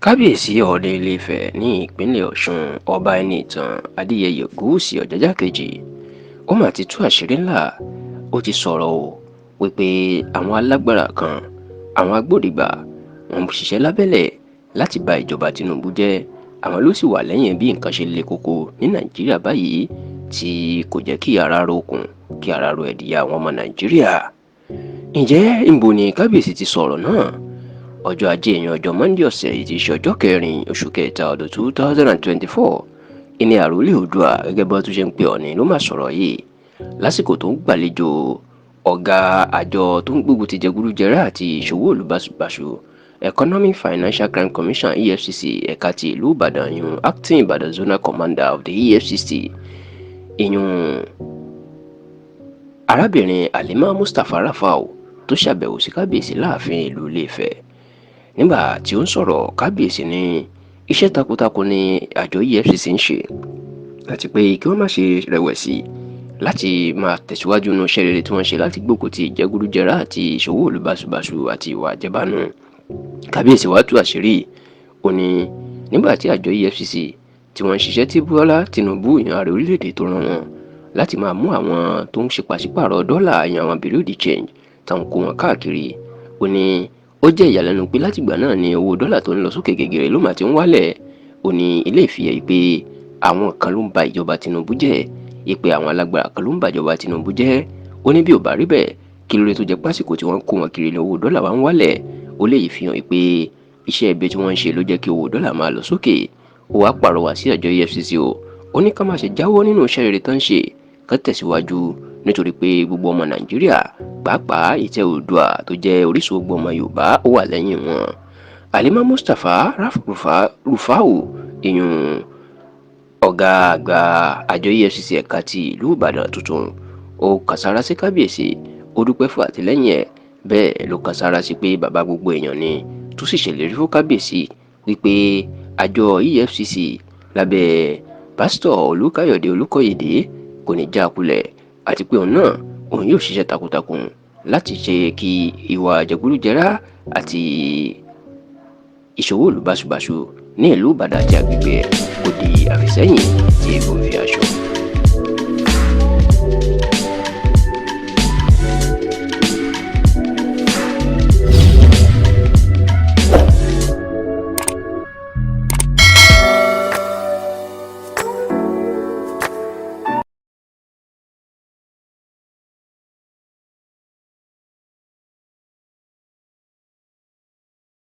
kábíyèsí ọ̀ọ́ni ilé-ifẹ̀ ní ìpínlẹ̀ ọ̀ṣun ọba ẹniìtàn adéyẹyẹ ògúnwùsì ọ̀jájá kejì ó mà ti tú àṣírí ńlá. ó ti sọ̀rọ̀ o wípé àwọn alágbára kan àwọn agbódegbà wọn ń ṣiṣẹ́ lábẹ́lẹ̀ láti ba ìjọba tinubu jẹ́. àwọn ló sì wà lẹ́yìn bí nǹkan ṣe le koko ní nàìjíríà báyìí tí kò jẹ́ kí ara ro okùn kí ara ro ẹ̀dìyà àwọn ọmọ nàìjíríà. ǹjẹ́ ìbò ni kábíyèsí ti sọ̀rọ̀ náà? ọjọ́ ajé èèyàn ọjọ́ monde ọ̀sẹ̀ yìí ti ṣe ọjọ́ kẹrin oṣù kẹta ọdún 2024 ìní àròlé oòdùà gẹ́gẹ́ bó tún ṣe ń pè Ọọ̀ni ló máa sọ̀rọ̀ yìí lásìkò tó ń gbàlejò ọ̀gá àjọ tó ń gbógun ti jẹgúdújẹrá àti ìṣòwò olùbáṣubàṣu Economic Financial Crime Commission EFCC ẹ̀ka ti ìlú ìbàdàn ìyún acting Ìbàdàn zonal commander of the EFCC ìyún arábìnrin Halima Mustapha Rafau tó ṣàbẹ̀wò sí kábíyèsí láàfin ìlú Ilé-Ifẹ̀. nígbà tí ó ń sọ̀rọ̀, kábíyèsí ní iṣẹ́ takuntakun ni àjọ EFCC ń ṣe àti pé kí wọ́n má ṣe rẹ̀wẹ̀sì láti máa tẹ̀síwájú nínú iṣẹ́ rere tí wọ́n ṣe láti gbógun ti ìjẹgúdújẹrá àti ìṣòwò olùbáṣubàṣu àti ìwà àjẹbánu. kábíyèsí wá tú àṣírí ó ní nígbà tí àjọ EFCC tí wọ́n ń ṣiṣẹ́ tí Bọ́lá Tinubu ìyàn ààrẹ orílẹ̀-èdè tó rán wọn láti máa mú àwọn tó ń ṣe pàṣípààrọ̀ dọ́là ìyàn àwọn bureau de change táwọn kó wọn káàkiri. ó ní ó jẹ́ ìyàlẹ́nu pé látìgbà náà ni owó dọ́là tó ń lọ sókè gègèrè ló mà ti ń wálẹ̀. ó ní ilé ìfihàn pé àwọn kan ló ń ba ìjọba Tinubu jẹ́, pé àwọn alágbára kan ló ń ba ìjọba Tinubu jẹ́. ó ní bí ò bá rí bẹ́ẹ̀ kí ló dé tó jẹ́ pásìkò tí wọ́n kó wọn kiri ní owó dọ́là wa ń wálẹ̀. ó léyìí fi hàn pé iṣẹ́ ibi tí wọ́n ń ṣe ló jẹ́ kí owó dọ́là máa lọ sókè. ó wá pàrọwà sí àjọ EFCC ó ní ká má ṣe jáwọ́ nínú iṣẹ́ rere tó ń ṣe, ká tẹ̀síwájú nítorí pé gbogbo ọmọ Nàìjíríà pàápàá ìtẹ́ Oòduà tó jẹ́ orísun gbogbo ọmọ Yorùbá ó wà lẹ́yìn wọn. Halima Mustapha Rufau ìyún ọ̀gá àgbà àjọ EFCC ẹ̀ka ti ìlú Ìbàdàn tuntun ó kàsára sí kábíyèsí, ó dúpẹ́ fún àtìlẹ́yìn ẹ̀, bẹ́ẹ̀ ló kàsára sí pé bàbá gbogbo èèyàn ni tó sì ṣèlérí fún kábíyèsí wípé àjọ EFCC lábẹ́ pásítọ̀ Olúkáyọ̀dé Olúkóyèdé kò ní já kulẹ̀ àti pé òun náà òun yóò ṣiṣẹ́ takuntakun láti ṣe kí ìwà jẹgúdújẹrá àti ìṣòwò olùbáṣubàṣu ní ìlú Ìbàdàn àti agbègbè ẹ̀ kò di àfisẹ́yìn tí egbò fi aṣọ.